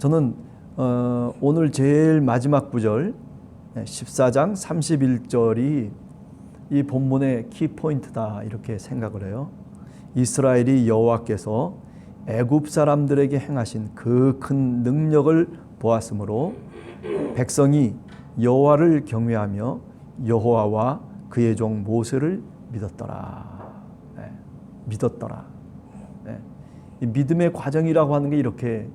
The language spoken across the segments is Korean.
저는 오늘 제일 마지막 구절 14장 31절이 이 본문의 키포인트다 이렇게 생각을 해요. 이스라엘이 여호와께서 애굽 사람들에게 행하신 그 큰 능력을 보았으므로 백성이 여호와를 경외하며 여호와와 그의 종 모세를 믿었더라. 믿었더라. 이 믿음의 과정이라고 하는 게 이렇게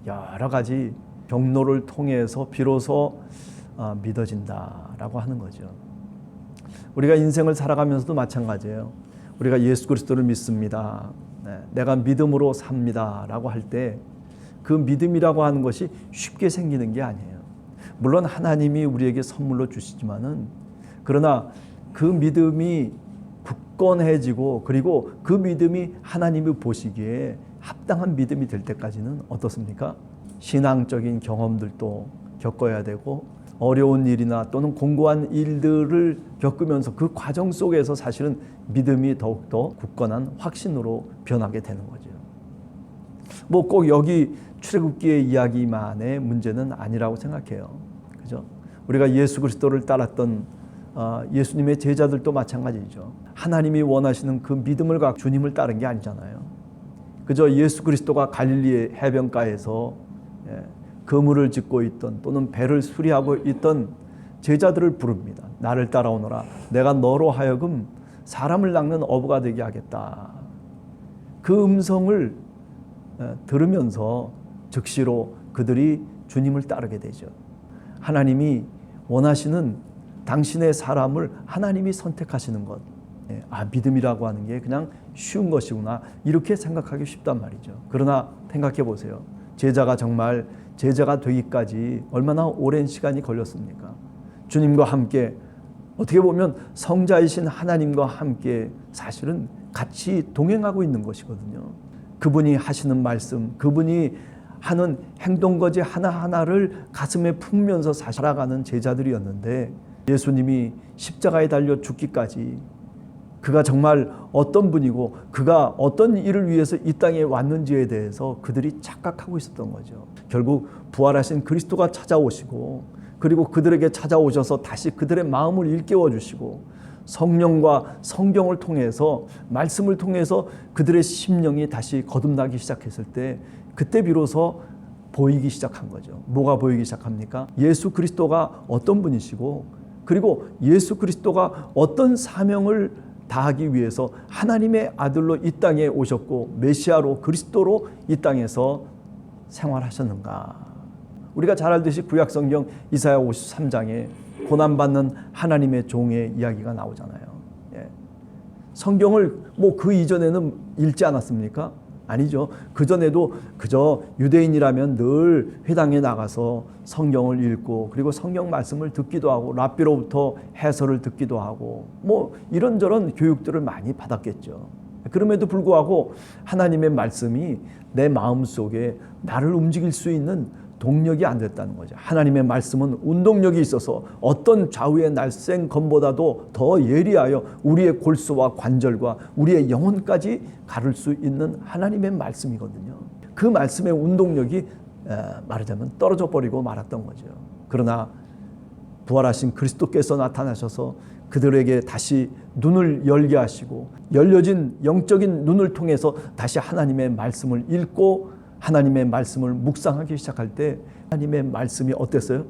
여러 가지 경로를 통해서 비로소 믿어진다라고 하는 거죠. 우리가 인생을 살아가면서도 마찬가지예요. 우리가 예수 그리스도를 믿습니다. 내가 믿음으로 삽니다 라고 할 때 그 믿음이라고 하는 것이 쉽게 생기는 게 아니에요. 물론 하나님이 우리에게 선물로 주시지만은 그러나 그 믿음이 굳건해지고 그리고 그 믿음이 하나님이 보시기에 합당한 믿음이 될 때까지는 어떻습니까? 신앙적인 경험들도 겪어야 되고 어려운 일이나 또는 공고한 일들을 겪으면서 그 과정 속에서 사실은 믿음이 더욱더 굳건한 확신으로 변하게 되는 거죠. 뭐 꼭 여기 출애굽기의 이야기만의 문제는 아니라고 생각해요. 그죠? 우리가 예수 그리스도를 따랐던 예수님의 제자들도 마찬가지죠. 하나님이 원하시는 그 믿음을 갖고 주님을 따른 게 아니잖아요. 그저 예수 그리스도가 갈릴리의 해변가에서 그물을 짓고 있던 또는 배를 수리하고 있던 제자들을 부릅니다. 나를 따라오너라. 내가 너로 하여금 사람을 낚는 어부가 되게 하겠다. 그 음성을 들으면서 즉시로 그들이 주님을 따르게 되죠. 하나님이 원하시는 당신의 사람을 하나님이 선택하시는 것. 믿음이라고 하는 게 그냥 쉬운 것이구나. 이렇게 생각하기 쉽단 말이죠. 그러나 생각해 보세요. 제자가 정말 제자가 되기까지 얼마나 오랜 시간이 걸렸습니까? 주님과 함께 어떻게 보면 성자이신 하나님과 함께 사실은 같이 동행하고 있는 것이거든요. 그분이 하시는 말씀, 그분이 하는 행동거지 하나하나를 가슴에 품으면서 살아가는 제자들이었는데 예수님이 십자가에 달려 죽기까지 그가 정말 어떤 분이고 그가 어떤 일을 위해서 이 땅에 왔는지에 대해서 그들이 착각하고 있었던 거죠. 결국 부활하신 그리스도가 찾아오시고 그리고 그들에게 찾아오셔서 다시 그들의 마음을 일깨워 주시고 성령과 성경을 통해서 말씀을 통해서 그들의 심령이 다시 거듭나기 시작했을 때 그때 비로소 보이기 시작한 거죠. 뭐가 보이기 시작합니까? 예수 그리스도가 어떤 분이시고 그리고 예수 그리스도가 어떤 사명을 다하기 위해서 하나님의 아들로 이 땅에 오셨고 메시아로 그리스도로 이 땅에서 생활하셨는가. 우리가 잘 알듯이 구약성경 이사야 53장에 고난받는 하나님의 종의 이야기가 나오잖아요. 성경을 뭐 그 이전에는 읽지 않았습니까? 아니죠. 그전에도 그저 유대인이라면 늘 회당에 나가서 성경을 읽고 그리고 성경 말씀을 듣기도 하고 랍비로부터 해설을 듣기도 하고 뭐 이런저런 교육들을 많이 받았겠죠. 그럼에도 불구하고 하나님의 말씀이 내 마음속에 나를 움직일 수 있는 동력이 안 됐다는 거죠. 하나님의 말씀은 운동력이 있어서 어떤 좌우의 날쌘 검보다도 더 예리하여 우리의 골수와 관절과 우리의 영혼까지 가를 수 있는 하나님의 말씀이거든요. 그 말씀의 운동력이 말하자면 떨어져 버리고 말았던 거죠. 그러나 부활하신 그리스도께서 나타나셔서 그들에게 다시 눈을 열게 하시고 열려진 영적인 눈을 통해서 다시 하나님의 말씀을 읽고 하나님의 말씀을 묵상하기 시작할 때 하나님의 말씀이 어땠어요?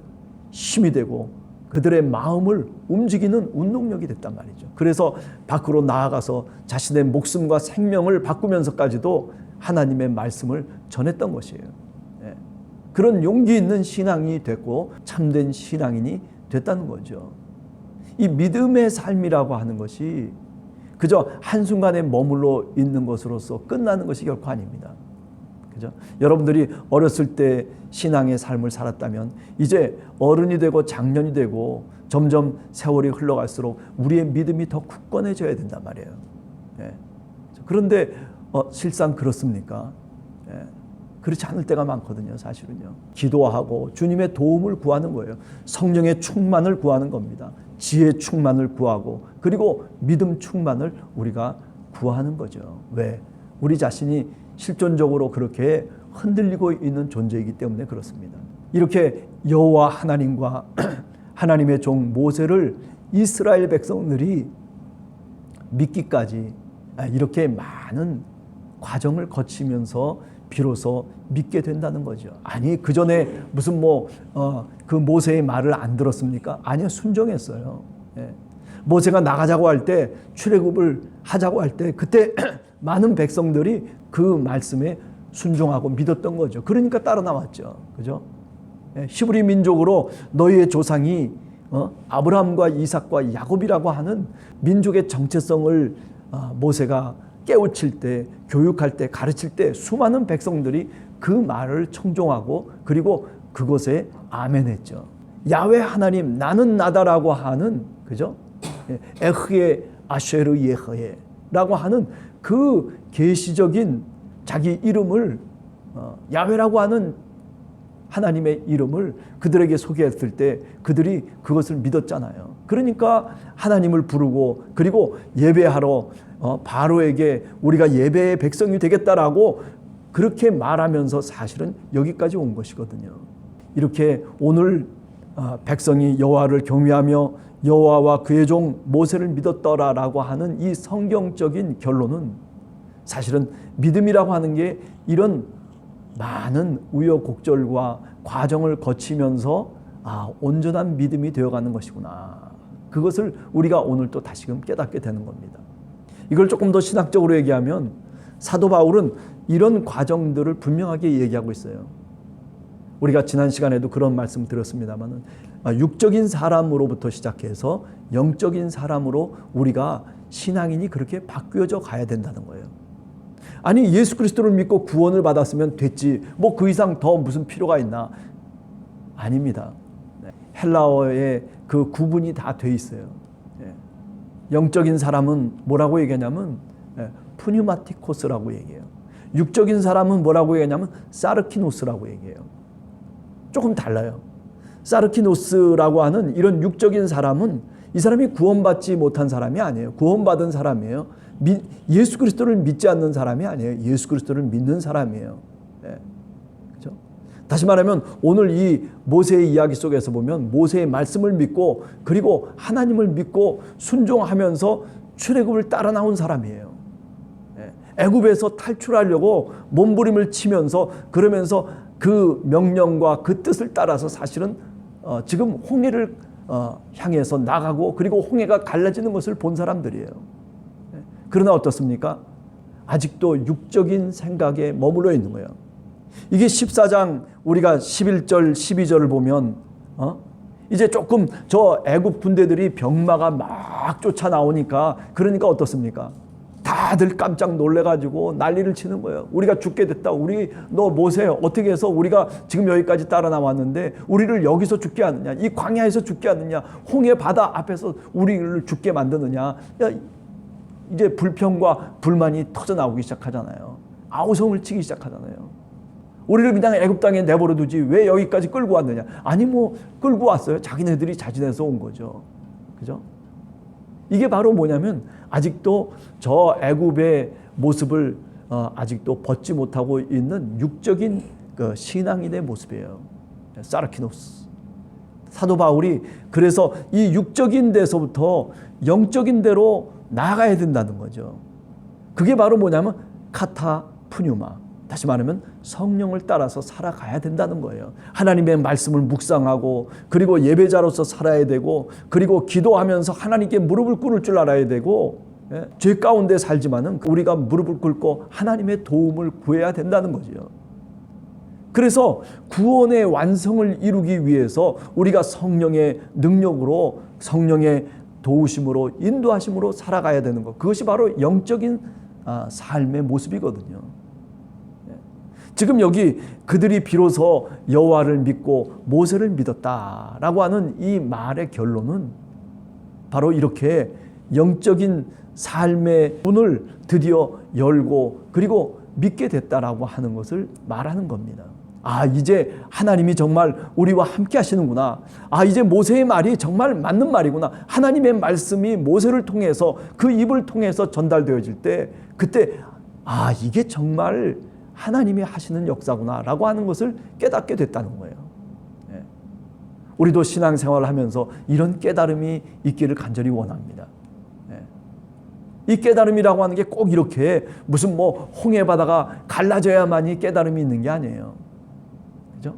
힘이 되고 그들의 마음을 움직이는 운동력이 됐단 말이죠. 그래서 밖으로 나아가서 자신의 목숨과 생명을 바꾸면서까지도 하나님의 말씀을 전했던 것이에요. 그런 용기 있는 신앙이 됐고 참된 신앙인이 됐다는 거죠. 이 믿음의 삶이라고 하는 것이 그저 한순간에 머물러 있는 것으로서 끝나는 것이 결코 아닙니다. 그죠? 여러분들이 어렸을 때 신앙의 삶을 살았다면 이제 어른이 되고 장년이 되고 점점 세월이 흘러갈수록 우리의 믿음이 더 굳건해져야 된단 말이에요. 그런데 실상 그렇습니까? 그렇지 않을 때가 많거든요. 사실은요. 기도하고 주님의 도움을 구하는 거예요. 성령의 충만을 구하는 겁니다. 지혜 충만을 구하고 그리고 믿음 충만을 우리가 구하는 거죠. 왜? 우리 자신이 실존적으로 그렇게 흔들리고 있는 존재이기 때문에 그렇습니다. 이렇게 여호와 하나님과 하나님의 종 모세를 이스라엘 백성들이 믿기까지 이렇게 많은 과정을 거치면서 비로소 믿게 된다는 거죠. 아니 그 전에 무슨 그 모세의 말을 안 들었습니까? 아니요, 순종했어요. 예. 모세가 나가자고 할 때, 출애굽을 하자고 할 때 그때 많은 백성들이 그 말씀에 순종하고 믿었던 거죠. 그러니까 따라 나왔죠. 그죠? 예. 히브리 민족으로 너희의 조상이 아브라함과 이삭과 야곱이라고 하는 민족의 정체성을 모세가 깨우칠 때, 교육할 때, 가르칠 때 수많은 백성들이 그 말을 청종하고 그리고 그것에 아멘했죠. 야훼 하나님 나는 나다라고 하는, 그죠? 에흐에 아쉐르 예허에라고 하는 그 계시적인 자기 이름을 야훼라고 하는 하나님의 이름을 그들에게 소개했을 때 그들이 그것을 믿었잖아요. 그러니까 하나님을 부르고 그리고 예배하러 바로에게 우리가 예배의 백성이 되겠다라고 그렇게 말하면서 사실은 여기까지 온 것이거든요. 이렇게 오늘 백성이 여호와를 경외하며 여호와와 그의 종 모세를 믿었더라라고 하는 이 성경적인 결론은 사실은 믿음이라고 하는 게 이런 많은 우여곡절과 과정을 거치면서 온전한 믿음이 되어가는 것이구나. 그것을 우리가 오늘 또 다시금 깨닫게 되는 겁니다. 이걸 조금 더 신학적으로 얘기하면 사도 바울은 이런 과정들을 분명하게 얘기하고 있어요. 우리가 지난 시간에도 그런 말씀 들었습니다만 육적인 사람으로부터 시작해서 영적인 사람으로 우리가 신앙인이 그렇게 바뀌어져 가야 된다는 거예요. 아니 예수 그리스도를 믿고 구원을 받았으면 됐지 그 이상 더 무슨 필요가 있나? 아닙니다. 헬라어에 그 구분이 다 돼 있어요. 영적인 사람은 뭐라고 얘기하냐면 푸뉴마티코스라고 얘기해요. 육적인 사람은 뭐라고 얘기하냐면 사르키노스라고 얘기해요. 조금 달라요. 사르키노스라고 하는 이런 육적인 사람은 이 사람이 구원받지 못한 사람이 아니에요. 구원받은 사람이에요. 예수 그리스도를 믿지 않는 사람이 아니에요. 예수 그리스도를 믿는 사람이에요. 네. 그렇죠? 다시 말하면 오늘 이 모세의 이야기 속에서 보면 모세의 말씀을 믿고 그리고 하나님을 믿고 순종하면서 출애굽을 따라 나온 사람이에요. 네. 애굽에서 탈출하려고 몸부림을 치면서 그러면서 그 명령과 그 뜻을 따라서 사실은 지금 홍해를 향해서 나가고 그리고 홍해가 갈라지는 것을 본 사람들이에요. 그러나 어떻습니까? 아직도 육적인 생각에 머물러 있는 거예요. 이게 14장 우리가 11절 12절을 보면 이제 조금 저 애굽 군대들이 병마가 막 쫓아 나오니까 그러니까 어떻습니까? 다들 깜짝 놀래가지고 난리를 치는 거예요. 우리가 죽게 됐다. 너 모세 어떻게 해서 우리가 지금 여기까지 따라 나왔는데 우리를 여기서 죽게 하느냐? 이 광야에서 죽게 하느냐? 홍해 바다 앞에서 우리를 죽게 만드느냐? 이제 불평과 불만이 터져 나오기 시작하잖아요. 아우성을 치기 시작하잖아요. 우리를 그냥 애굽 땅에 내버려 두지 왜 여기까지 끌고 왔느냐? 아니 끌고 왔어요. 자기네들이 자진해서 온 거죠. 그죠? 이게 바로 뭐냐면 아직도 저 애굽의 모습을 아직도 벗지 못하고 있는 육적인 그 신앙인의 모습이에요. 사르키노스. 사도 바울이 그래서 이 육적인 데서부터 영적인 데로 나아가야 된다는 거죠. 그게 바로 뭐냐면 카타푸뉴마. 다시 말하면 성령을 따라서 살아가야 된다는 거예요. 하나님의 말씀을 묵상하고 그리고 예배자로서 살아야 되고 그리고 기도하면서 하나님께 무릎을 꿇을 줄 알아야 되고 죄 가운데 살지만은 우리가 무릎을 꿇고 하나님의 도움을 구해야 된다는 거죠. 그래서 구원의 완성을 이루기 위해서 우리가 성령의 능력으로 성령의 도우심으로 인도하심으로 살아가야 되는 것. 그것이 바로 영적인 삶의 모습이거든요. 지금 여기 그들이 비로소 여호와를 믿고 모세를 믿었다라고 하는 이 말의 결론은 바로 이렇게 영적인 삶의 문을 드디어 열고 그리고 믿게 됐다라고 하는 것을 말하는 겁니다. 이제 하나님이 정말 우리와 함께 하시는구나. 이제 모세의 말이 정말 맞는 말이구나. 하나님의 말씀이 모세를 통해서 그 입을 통해서 전달되어질 때 그때 이게 정말 하나님이 하시는 역사구나라고 하는 것을 깨닫게 됐다는 거예요. 예. 우리도 신앙생활을 하면서 이런 깨달음이 있기를 간절히 원합니다. 이 깨달음이라고 하는 게 꼭 이렇게 무슨 뭐 홍해 바다가 갈라져야만이 깨달음이 있는 게 아니에요. 그죠?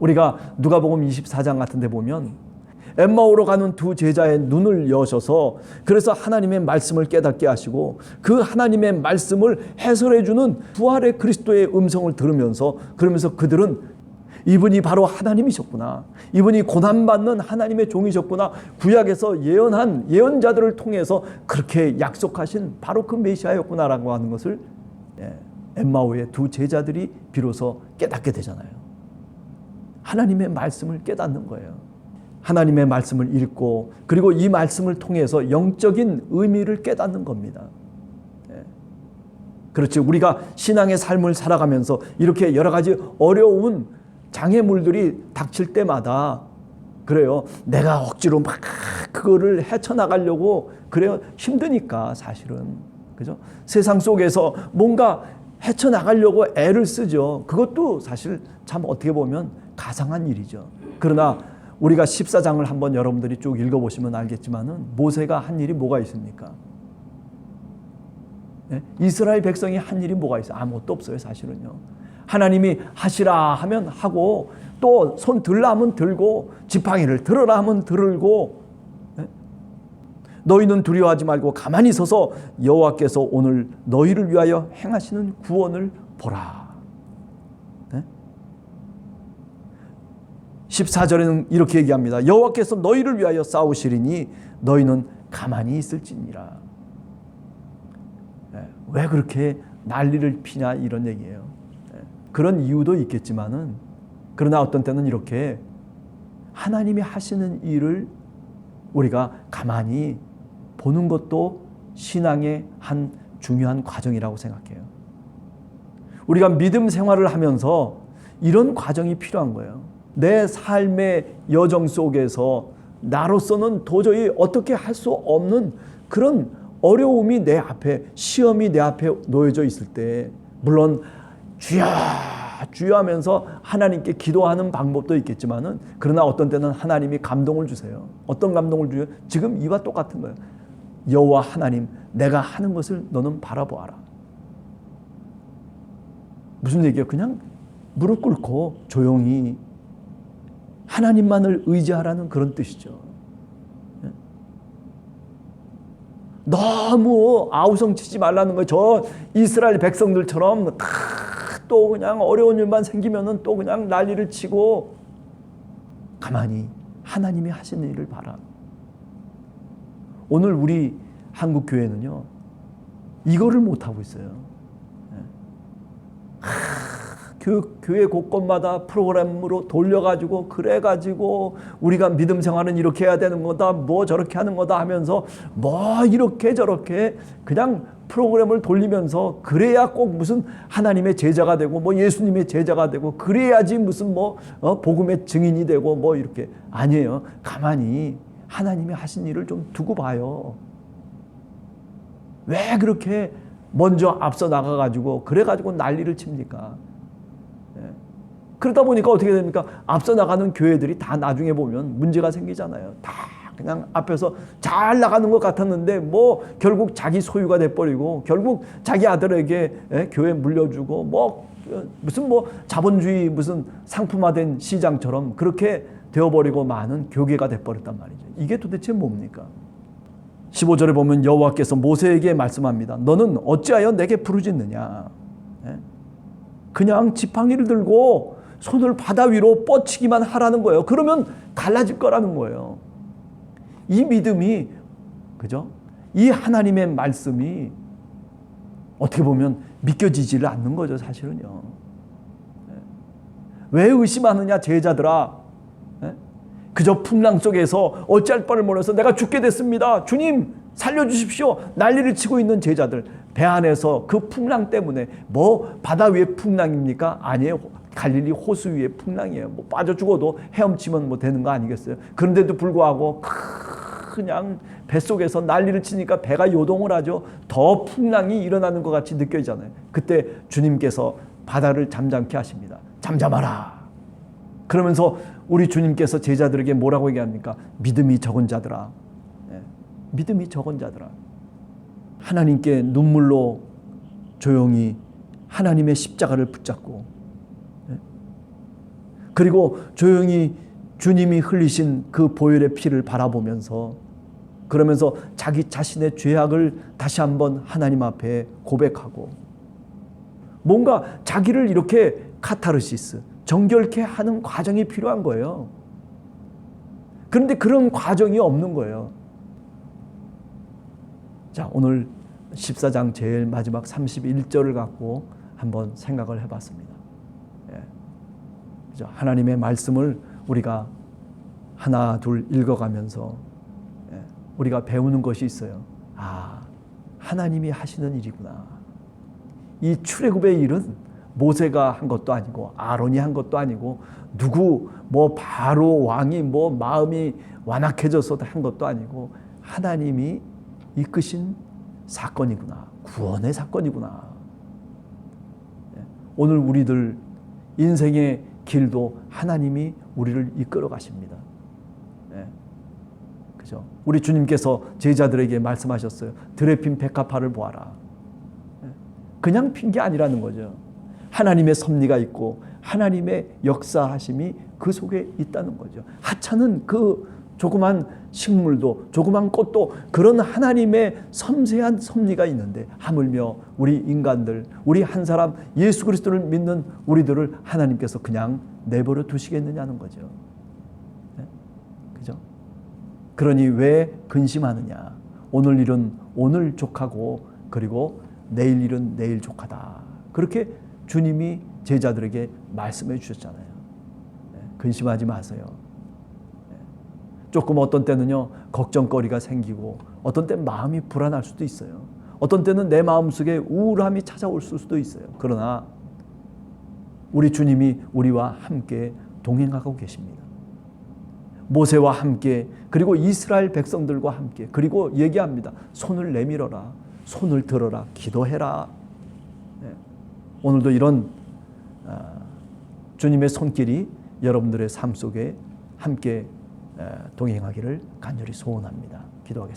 우리가 누가복음 24장 같은 데 보면 엠마오로 가는 두 제자의 눈을 여셔서 그래서 하나님의 말씀을 깨닫게 하시고 그 하나님의 말씀을 해설해 주는 부활의 그리스도의 음성을 들으면서 그러면서 그들은 이분이 바로 하나님이셨구나. 이분이 고난받는 하나님의 종이셨구나. 구약에서 예언한 예언자들을 통해서 그렇게 약속하신 바로 그 메시아였구나라고 하는 것을 엠마오의 두 제자들이 비로소 깨닫게 되잖아요. 하나님의 말씀을 깨닫는 거예요. 하나님의 말씀을 읽고 그리고 이 말씀을 통해서 영적인 의미를 깨닫는 겁니다. 그렇지. 우리가 신앙의 삶을 살아가면서 이렇게 여러 가지 어려운 장애물들이 닥칠 때마다 그래요. 내가 억지로 막 그거를 헤쳐나가려고 그래요. 힘드니까 사실은. 그죠? 세상 속에서 뭔가 헤쳐나가려고 애를 쓰죠. 그것도 사실 참 어떻게 보면 가상한 일이죠. 그러나 우리가 14장을 한번 여러분들이 쭉 읽어보시면 알겠지만은 모세가 한 일이 뭐가 있습니까? 네? 이스라엘 백성이 한 일이 뭐가 있어요? 아무것도 없어요, 사실은요. 하나님이 하시라 하면 하고 또 손 들라 하면 들고 지팡이를 들어라 하면 들고 너희는 두려워하지 말고 가만히 서서 여호와께서 오늘 너희를 위하여 행하시는 구원을 보라. 14절에는 이렇게 얘기합니다. 여호와께서 너희를 위하여 싸우시리니 너희는 가만히 있을지니라. 왜 그렇게 난리를 피냐 이런 얘기예요. 그런 이유도 있겠지만은 그러나 어떤 때는 이렇게 하나님이 하시는 일을 우리가 가만히 보는 것도 신앙의 한 중요한 과정이라고 생각해요. 우리가 믿음 생활을 하면서 이런 과정이 필요한 거예요. 내 삶의 여정 속에서 나로서는 도저히 어떻게 할 수 없는 그런 어려움이 내 앞에, 시험이 내 앞에 놓여져 있을 때 물론 주여 주여 하면서 하나님께 기도하는 방법도 있겠지만은 그러나 어떤 때는 하나님이 감동을 주세요. 어떤 감동을 주요? 지금 이와 똑같은 거예요. 여호와 하나님, 내가 하는 것을 너는 바라보아라. 무슨 얘기예요? 그냥 무릎 꿇고 조용히 하나님만을 의지하라는 그런 뜻이죠. 너무 아우성치지 말라는 거예요. 저 이스라엘 백성들처럼 또 그냥 어려운 일만 생기면은 또 그냥 난리를 치고 가만히 하나님이 하시는 일을 봐라. 오늘 우리 한국 교회는요 이거를 못 하고 있어요. 교회 곳곳마다 프로그램으로 돌려가지고 그래가지고 우리가 믿음 생활은 이렇게 해야 되는 거다, 뭐 저렇게 하는 거다 하면서 뭐 이렇게 저렇게 그냥 프로그램을 돌리면서 그래야 꼭 무슨 하나님의 제자가 되고 뭐 예수님의 제자가 되고 그래야지 무슨 뭐 복음의 증인이 되고 뭐 이렇게 아니에요. 가만히 하나님이 하신 일을 좀 두고 봐요. 왜 그렇게 먼저 앞서 나가가지고 그래가지고 난리를 칩니까? 그러다 보니까 어떻게 됩니까? 앞서 나가는 교회들이 다 나중에 보면 문제가 생기잖아요. 다 그냥 앞에서 잘 나가는 것 같았는데 뭐 결국 자기 소유가 돼버리고 결국 자기 아들에게 교회 물려주고 뭐 무슨 뭐 자본주의 무슨 상품화된 시장처럼 그렇게 되어버리고 많은 교계가 돼버렸단 말이죠. 이게 도대체 뭡니까? 15절에 보면 여호와께서 모세에게 말씀합니다. 너는 어찌하여 내게 부르짖느냐? 그냥 지팡이를 들고 손을 바다 위로 뻗치기만 하라는 거예요. 그러면 갈라질 거라는 거예요. 이 믿음이, 그죠? 이 하나님의 말씀이 어떻게 보면 믿겨지지를 않는 거죠, 사실은요. 왜 의심하느냐, 제자들아? 그저 풍랑 속에서 어찌할 바를 몰라서 내가 죽게 됐습니다. 주님, 살려주십시오. 난리를 치고 있는 제자들. 배 안에서 그 풍랑 때문에 뭐 바다 위의 풍랑입니까? 아니에요. 갈릴리 호수 위의 풍랑이에요. 뭐 빠져 죽어도 헤엄치면 뭐 되는 거 아니겠어요? 그런데도 불구하고 그냥 뱃속에서 난리를 치니까 배가 요동을 하죠. 더 풍랑이 일어나는 것 같이 느껴지잖아요. 그때 주님께서 바다를 잠잠케 하십니다. 잠잠하라. 그러면서 우리 주님께서 제자들에게 뭐라고 얘기합니까? 믿음이 적은 자들아. 믿음이 적은 자들아. 하나님께 눈물로 조용히 하나님의 십자가를 붙잡고, 그리고 조용히 주님이 흘리신 그 보혈의 피를 바라보면서, 그러면서 자기 자신의 죄악을 다시 한번 하나님 앞에 고백하고, 뭔가 자기를 이렇게 카타르시스, 정결케 하는 과정이 필요한 거예요. 그런데 그런 과정이 없는 거예요. 자, 오늘 14장 제일 마지막 31절을 갖고 한번 생각을 해봤습니다. 하나님의 말씀을 우리가 하나 둘 읽어가면서 우리가 배우는 것이 있어요. 아, 하나님이 하시는 일이구나. 이 출애굽의 일은 모세가 한 것도 아니고 아론이 한 것도 아니고 누구 바로 왕이 마음이 완악해져서 한 것도 아니고 하나님이 이끄신 사건이구나. 구원의 사건이구나. 오늘 우리들 인생의 길도 하나님이 우리를 이끌어 가십니다. 그죠? 우리 주님께서 제자들에게 말씀하셨어요. 들에 핀 백합화를 보아라. 그냥 핀 게 아니라는 거죠. 하나님의 섭리가 있고 하나님의 역사하심이 그 속에 있다는 거죠. 하찮은 그 조그만 식물도 조그만 꽃도 그런 하나님의 섬세한 섭리가 있는데 하물며 우리 인간들, 우리 한 사람 예수 그리스도를 믿는 우리들을 하나님께서 그냥 내버려 두시겠느냐는 거죠. 그죠? 그러니 왜 근심하느냐. 오늘 일은 오늘 족하고 그리고 내일 일은 내일 족하다. 그렇게 주님이 제자들에게 말씀해 주셨잖아요. 근심하지 마세요. 조금 어떤 때는요 걱정거리가 생기고 어떤 때는 마음이 불안할 수도 있어요. 어떤 때는 내 마음속에 우울함이 찾아올 수도 있어요. 그러나 우리 주님이 우리와 함께 동행하고 계십니다. 모세와 함께 그리고 이스라엘 백성들과 함께 그리고 얘기합니다. 손을 내밀어라. 손을 들어라. 기도해라. 오늘도 이런 주님의 손길이 여러분들의 삶 속에 함께 동행하기를 간절히 소원합니다. 기도하겠습니다.